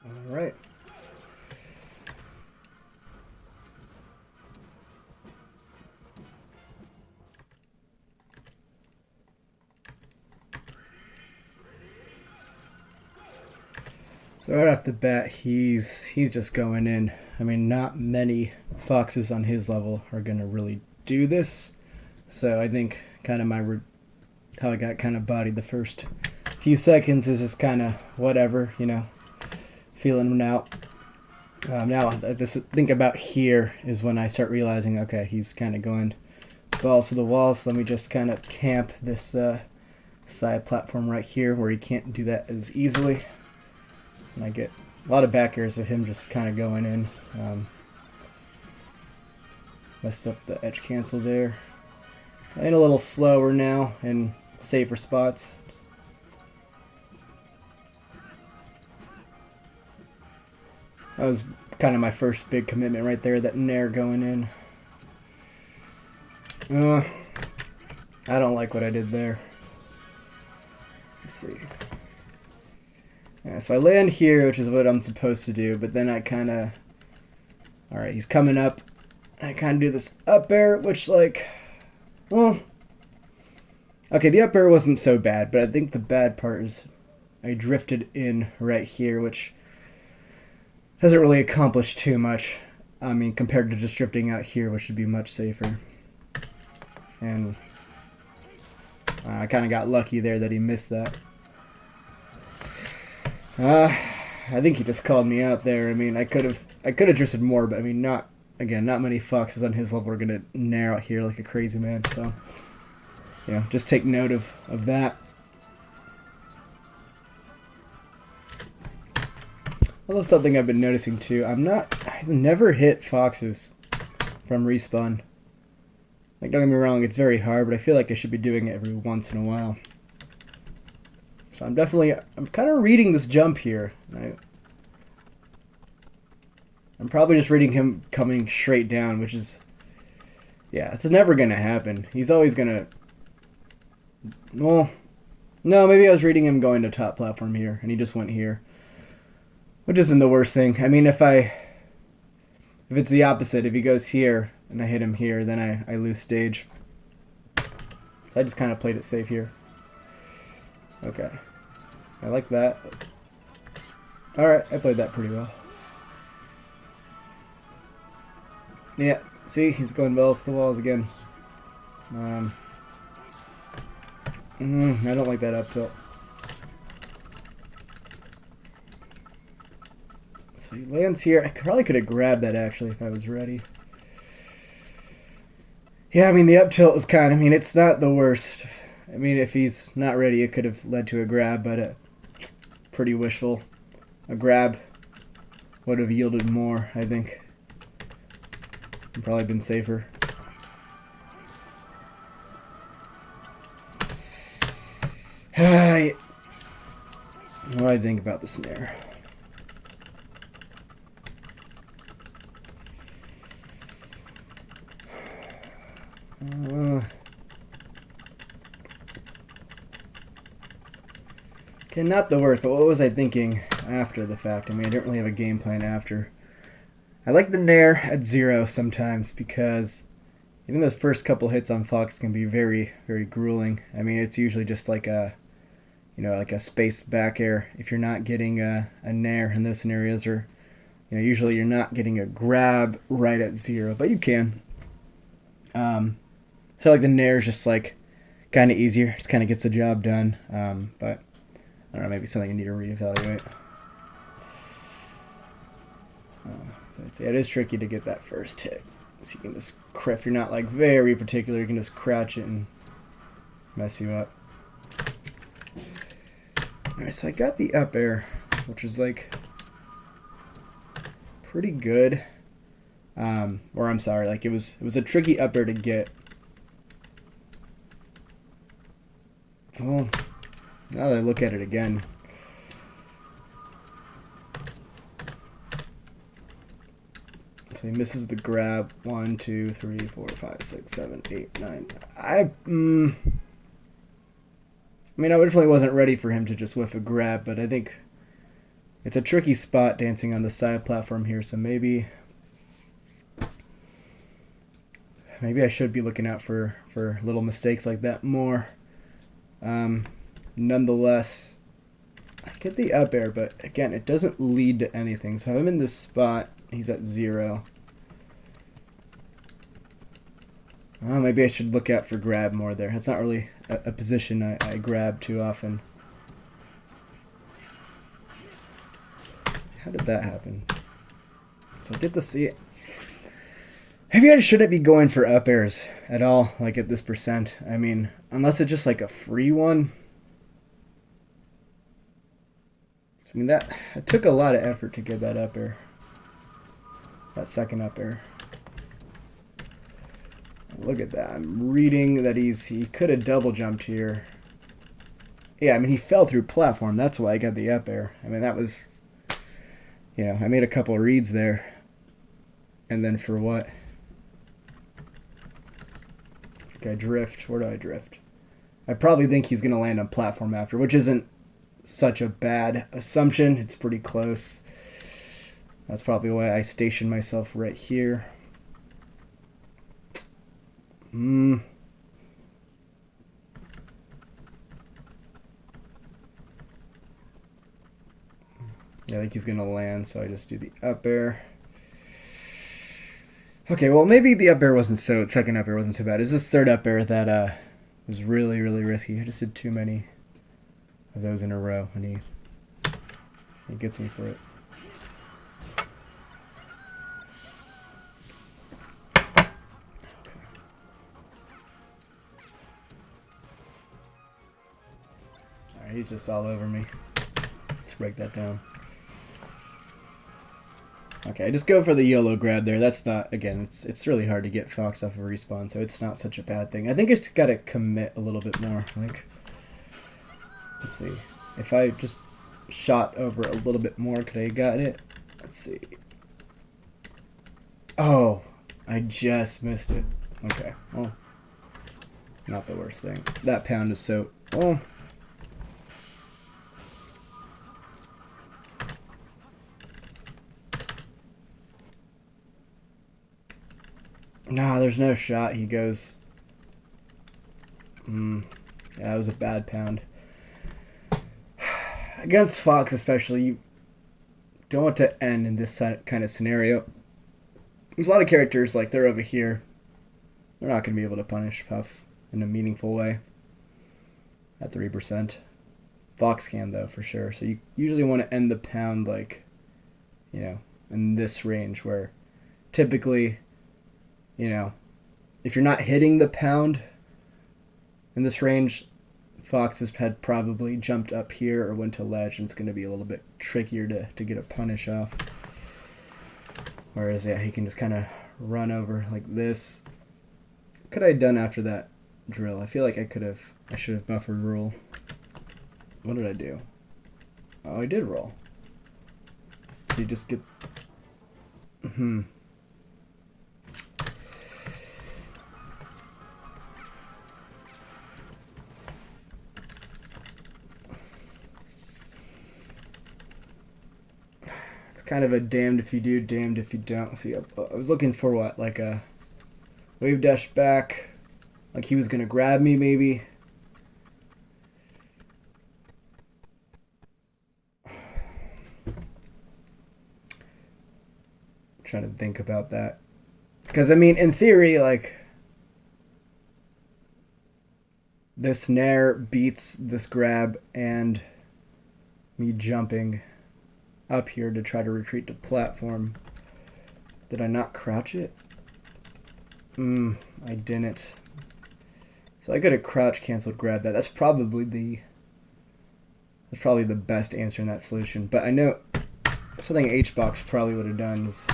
All right. So right off the bat, he's just going in. I mean, not many foxes on his level are gonna really do this. So I think kind of how I got kind of bodied the first few seconds is just kind of whatever, feeling him out. Now, this think about here is when I start realizing, okay, he's kind of going balls to the wall. So let me just kind of camp this side platform right here where he can't do that as easily. And I get a lot of back airs of him just kind of going in. Messed up the edge cancel there. And a little slower now in safer spots. That was kind of my first big commitment right there, that nair going in. I don't like what I did there. Let's see. Yeah, so I land here, which is what I'm supposed to do, but then I kind of... Alright, he's coming up. I kind of do this up air, which well... Okay, the up air wasn't so bad, but I think the bad part is I drifted in right here, which doesn't really accomplish too much. I mean, compared to just drifting out here, which would be much safer. And I kind of got lucky there that he missed that. I think he just called me out there. I mean, I could have drifted more, but I mean, not many foxes on his level are gonna nair out here like a crazy man. So, just take note of that. Although something I've been noticing too, I've never hit foxes from respawn. Like, don't get me wrong, it's very hard, but I feel like I should be doing it every once in a while. So I'm kind of reading this jump here. I'm probably just reading him coming straight down, which is, yeah, it's never gonna happen. He's always gonna, well, no, maybe I was reading him going to top platform here, and he just went here. Which isn't the worst thing. I mean, if it's the opposite, if he goes here and I hit him here, then I lose stage. So I just kind of played it safe here. Okay. I like that. Alright, I played that pretty well. Yeah, see, he's going balls to the walls again. I don't like that up tilt. So he lands here. I probably could have grabbed that actually if I was ready. Yeah, I mean, the up tilt is it's not the worst. I mean, if he's not ready, it could have led to a grab, but pretty wishful. A grab would have yielded more, I think. Probably been safer. What do I think about the snare? Okay, not the worst, but what was I thinking after the fact? I mean, I didn't really have a game plan after. I like the nair at 0 sometimes because even those first couple hits on Fox can be very, very grueling. I mean, it's usually just like a spaced back air if you're not getting a nair in those scenarios, or usually you're not getting a grab right at 0, but you can. So like the nair is just kind of easier, just kind of gets the job done. But I don't know, maybe something you need to reevaluate. So it is tricky to get that first hit. So you can just, if you're not very particular, you can just crouch it and mess you up. Alright, so I got the up air, which is pretty good. Or I'm sorry, it was a tricky up air to get. Well, now that I look at it again, so he misses the grab. 1, 2, 3, 4, 5, 6, 7, 8, 9. I mean, I definitely wasn't ready for him to just whiff a grab, but I think It's a tricky spot dancing on the side platform here, so maybe I should be looking out for little mistakes like that more. Nonetheless, I get the up air, but again, it doesn't lead to anything. So I'm in this spot. He's at 0. Oh, maybe I should look out for grab more there. That's not really a position I grab too often. How did that happen? So I get to see it. Maybe I shouldn't be going for up airs at all, like at this percent. I mean, unless it's just like a free one. I mean, that it took a lot of effort to get that up air. That second up air. Look at that. I'm reading that he could have double jumped here. Yeah, I mean, he fell through platform. That's why I got the up air. I mean, that was, you know, I made a couple of reads there. And then for what? I drift. Where do I drift? I probably think he's going to land on platform after, which isn't such a bad assumption. It's pretty close. That's probably why I station myself right here. Yeah, I think he's going to land, so I just do the up air. Okay, well, maybe the up air wasn't second up air wasn't so bad. It's this third up air that was really, really risky. I just did too many of those in a row, and he gets me for it. Alright, he's just all over me. Let's break that down. Okay, I just go for the YOLO grab there. That's not, again, it's really hard to get Fox off of respawn, so it's not such a bad thing. I think it's got to commit a little bit more. Like, let's see. If I just shot over a little bit more, could I have got it? Let's see. Oh, I just missed it. Okay, well, not the worst thing. That pound is so, well, nah, there's no shot. He goes. Yeah, that was a bad pound. Against Fox especially, you don't want to end in this kind of scenario. There's a lot of characters, like they're over here. They're not going to be able to punish Puff in a meaningful way at 3%. Fox can, though, for sure. So you usually want to end the pound, like, you know, in this range where typically, you know, if you're not hitting the pound in this range, Fox had probably jumped up here or went to ledge, and it's going to be a little bit trickier to get a punish off. Whereas, yeah, he can just kind of run over like this. What could I have done after that drill? I feel like I should have buffered roll. What did I do? Oh, I did roll. So you just get... kind of a damned if you do, damned if you don't. See, I was looking for what, like a wave dash back, like he was gonna grab me maybe. I'm trying to think about that, because I mean, in theory, like this nair beats this grab and me jumping up here to try to retreat to platform. Did I not crouch it? I didn't. So I could have crouch canceled grab that. That's probably the best answer in that solution. But I know something H-Box probably would have done is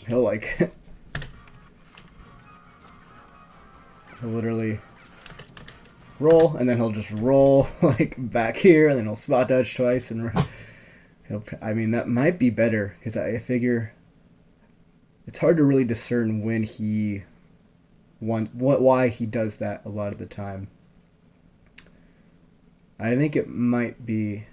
he'll like he'll literally roll, and then he'll just roll like back here, and then he'll spot dodge twice, and I mean, that might be better, because I figure it's hard to really discern when why he does that a lot of the time. I think it might be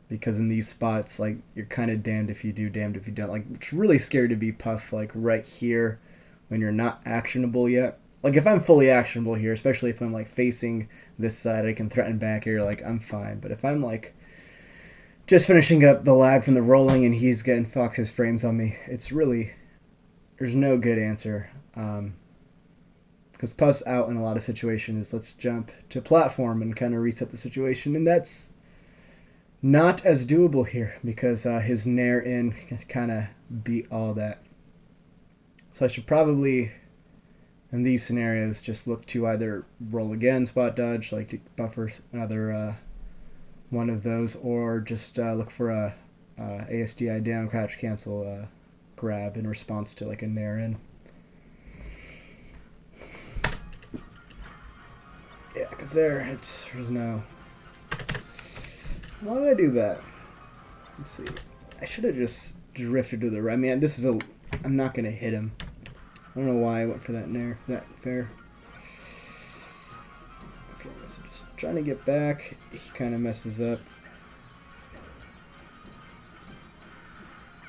because in these spots, like, you're kind of damned if you do, damned if you don't. Like, it's really scary to be Puff, like, right here when you're not actionable yet. Like, if I'm fully actionable here, especially if I'm, like, facing this side, I can threaten back here, like, I'm fine. But if I'm, like, just finishing up the lag from the rolling and he's getting Fox's frames on me, it's really, there's no good answer. Because Puff's out in a lot of situations. Let's jump to platform and kind of reset the situation, and that's not as doable here because his nair in kind of beat all that. So I should probably, in these scenarios, just look to either roll again, spot dodge, like to buffer another one of those, or just look for a ASDI down, crouch cancel grab in response to like a nair in. Yeah, because there's no... Why did I do that? Let's see. I should have just drifted to the right. I mean, this is a... I'm not going to hit him. I don't know why I went for that nair. That fair. Okay, so just trying to get back. He kind of messes up.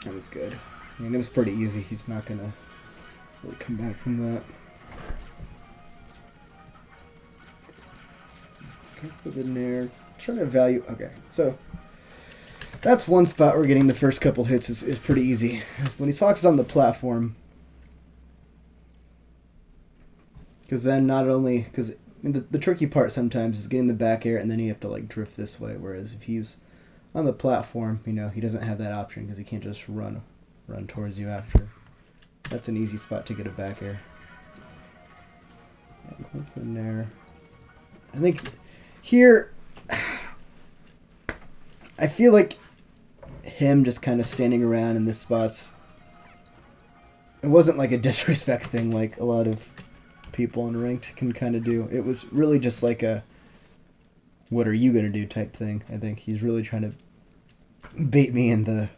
That was good. I mean, it was pretty easy. He's not going to really come back from that. Okay, for the nair. Trying to value. Okay, so that's one spot where getting the first couple hits is pretty easy. When he's foxes on the platform, because then not only because the tricky part sometimes is getting the back air and then you have to like drift this way. Whereas if he's on the platform, you know, he doesn't have that option because he can't just run towards you after. That's an easy spot to get a back air. In there, I think here. I feel like him just kind of standing around in this spot, it wasn't like a disrespect thing like a lot of people in ranked can kind of do. It was really just like a what are you going to do type thing. I think he's really trying to bait me in the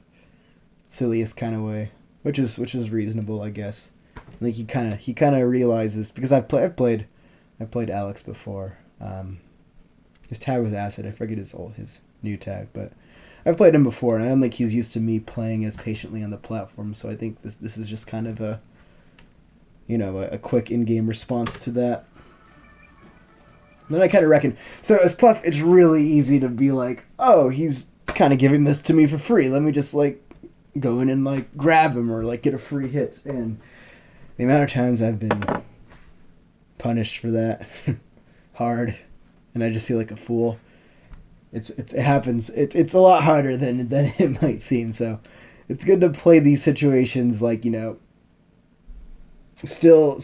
silliest kind of way, which is reasonable, I guess. I think he kind of realizes because I've played Alex before. His tag was Acid. I forget his new tag, but I've played him before, and I don't think he's used to me playing as patiently on the platform. So I think this is just kind of a, you know, a quick in-game response to that. And then I kind of reckon, so as Puff, it's really easy to be like, oh, he's kind of giving this to me for free. Let me just like go in and like grab him or like get a free hit. And the amount of times I've been punished for that hard. And I just feel like a fool. It happens. It's a lot harder than it might seem. So it's good to play these situations like, you know, still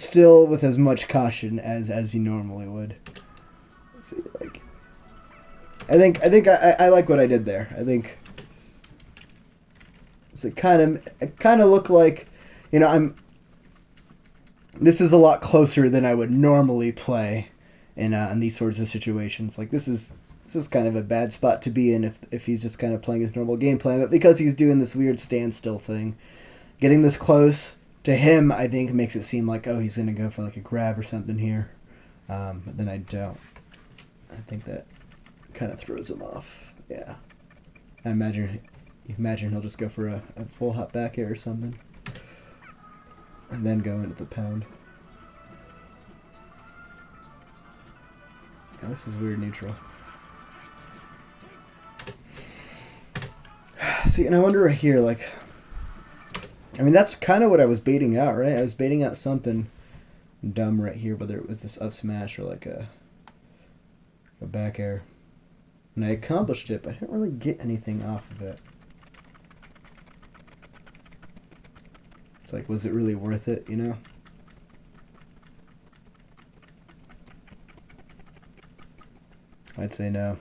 with as much caution as you normally would. Let's see, like, I think I like what I did there. I think it kind of looked like, you know, this is a lot closer than I would normally play in these sorts of situations. Like this is kind of a bad spot to be in if he's just kind of playing his normal game plan, but because he's doing this weird standstill thing, getting this close to him, I think makes it seem like, oh, he's gonna go for like a grab or something here, but then I don't. I think that kind of throws him off. Yeah, I imagine he'll just go for a full hop back air or something, and then go into the pound. Yeah, this is weird neutral. See, and I wonder right here, like, I mean, that's kind of what I was baiting out, right? I was baiting out something dumb right here, whether it was this up smash or like a back air. And I accomplished it, but I didn't really get anything off of it. It's like, was it really worth it, you know? I'd say no.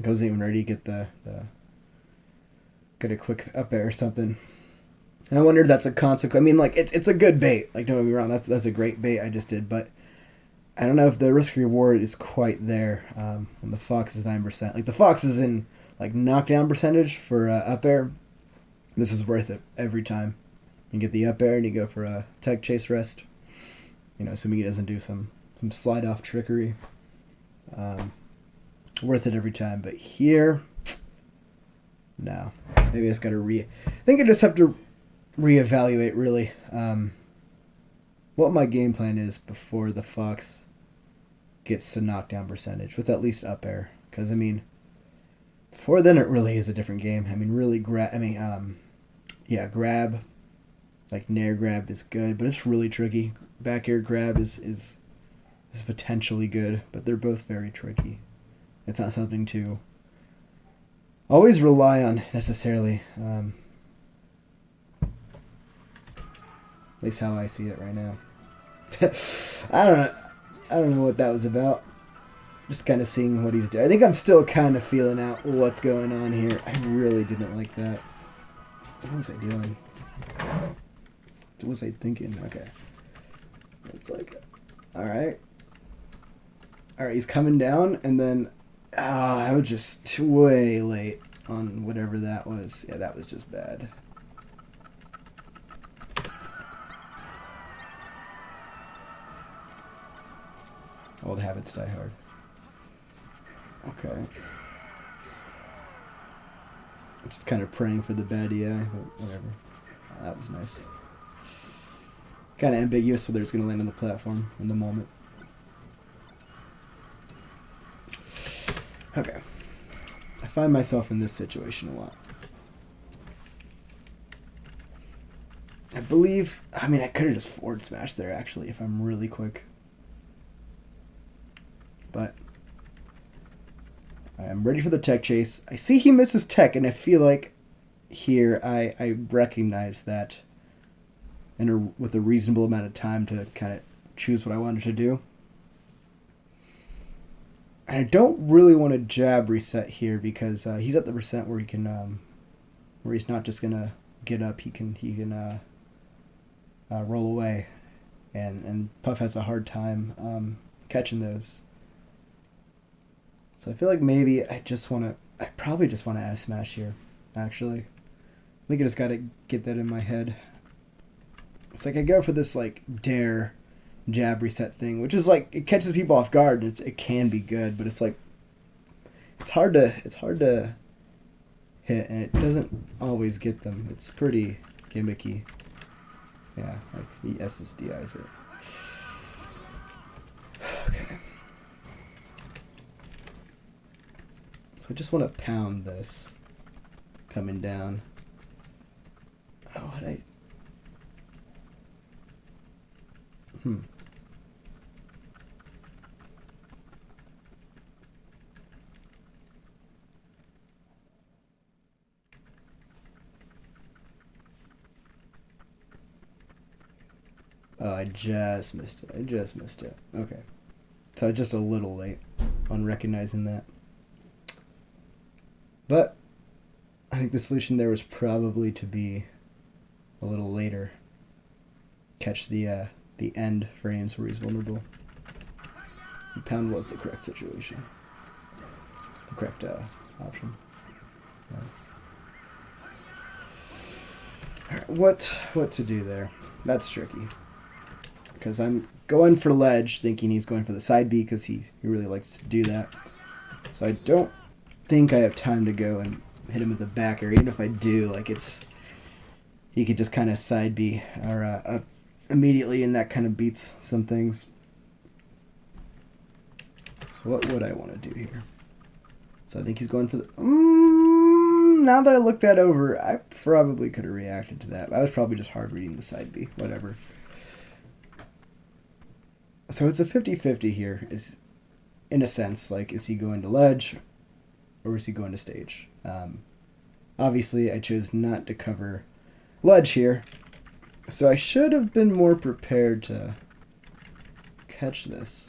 I wasn't even ready to get get a quick up air or something. And I wonder if that's a consequence. I mean, like, it's a good bait. Like, don't get me wrong, that's a great bait I just did, but I don't know if the risk reward is quite there when the Fox is 9%. Like, the Fox is in, like, knockdown percentage for up air. This is worth it every time. You get the up air and you go for a tech chase rest. You know, assuming he doesn't do some slide off trickery. worth it every time. But here, no. Maybe I just got to I think I just have to reevaluate really what my game plan is before the Fox gets to knockdown percentage with at least up air. Because I mean, before then it really is a different game. I mean, really yeah, grab, like nair grab is good, but it's really tricky. Back air grab is potentially good, but they're both very tricky. It's not something to always rely on necessarily. At least how I see it right now. I don't know. I don't know what that was about. Just kind of seeing what he's doing. I think I'm still kind of feeling out what's going on here. I really didn't like that. What was I doing? What was I thinking? Okay. It's like, alright. Alright, he's coming down, and then, I was just way late on whatever that was. Yeah, that was just bad. Old habits die hard. Okay. I'm just kind of praying for the bad EI, but whatever. That was nice. Kind of ambiguous whether it's going to land on the platform in the moment. Okay. I find myself in this situation a lot. I believe, I mean, I could have just forward smashed there actually if I'm really quick. But I'm ready for the tech chase. I see he misses tech, and I feel like here I recognize that and with a reasonable amount of time to kind of choose what I wanted to do. And I don't really want to jab reset here because he's at the percent where he can, where he's not just gonna get up. He can roll away, and Puff has a hard time catching those. So I feel like maybe I probably just want to add a smash here, actually. I think I just got to get that in my head. It's like I go for this like dare jab reset thing, which is like, it catches people off guard. And it can be good, but it's like, it's hard to hit, and it doesn't always get them. It's pretty gimmicky. Yeah, like he SSDIs it. Okay. So I just want to pound this coming down. Oh, what I... Oh, I just missed it. Okay. So I was just a little late on recognizing that. But I think the solution there was probably to be a little later. Catch the end frames where he's vulnerable. The pound was the correct situation. The correct option. Nice. Alright, what to do there? That's tricky. Because I'm going for ledge, thinking he's going for the side B because he really likes to do that. So I don't think I have time to go and hit him with the back air. Even if I do, like he could just kind of side B or immediately, and that kind of beats some things. So what would I want to do here? So I think he's going for the... now that I look that over, I probably could have reacted to that. I was probably just hard reading the side B. Whatever. So it's a 50-50 here, is in a sense. Like, is he going to ledge or is he going to stage? Obviously, I chose not to cover ledge here, so I should have been more prepared to catch this.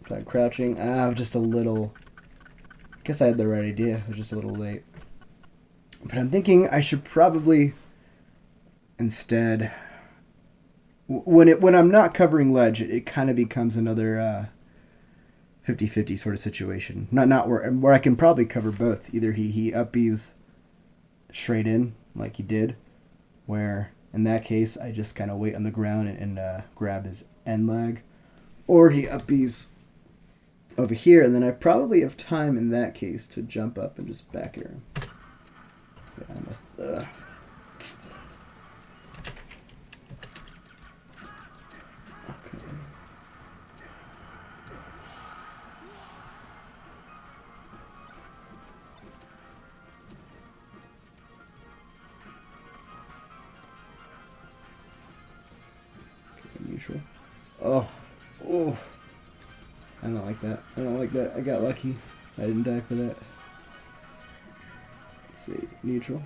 So I'm crouching. Just a little... I guess I had the right idea. I was just a little late. But I'm thinking I should probably instead... When I'm not covering ledge, it kind of becomes another 50-50 sort of situation. Not where I can probably cover both. Either he up B's straight in, like he did, and In that case, I just kind of wait on the ground and grab his end leg. Or he uppies over here, and then I probably have time in that case to jump up and just back air him. Yeah, I must... Neutral. Oh. Oh. I don't like that. I don't like that. I got lucky. I didn't die for that. Let's see. Neutral.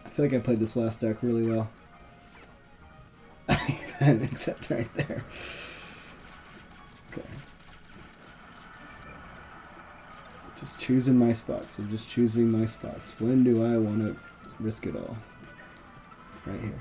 I feel like I played this last deck really well. Except right there. Okay. Just choosing my spots. I'm just choosing my spots. When do I want to risk it all? Right here.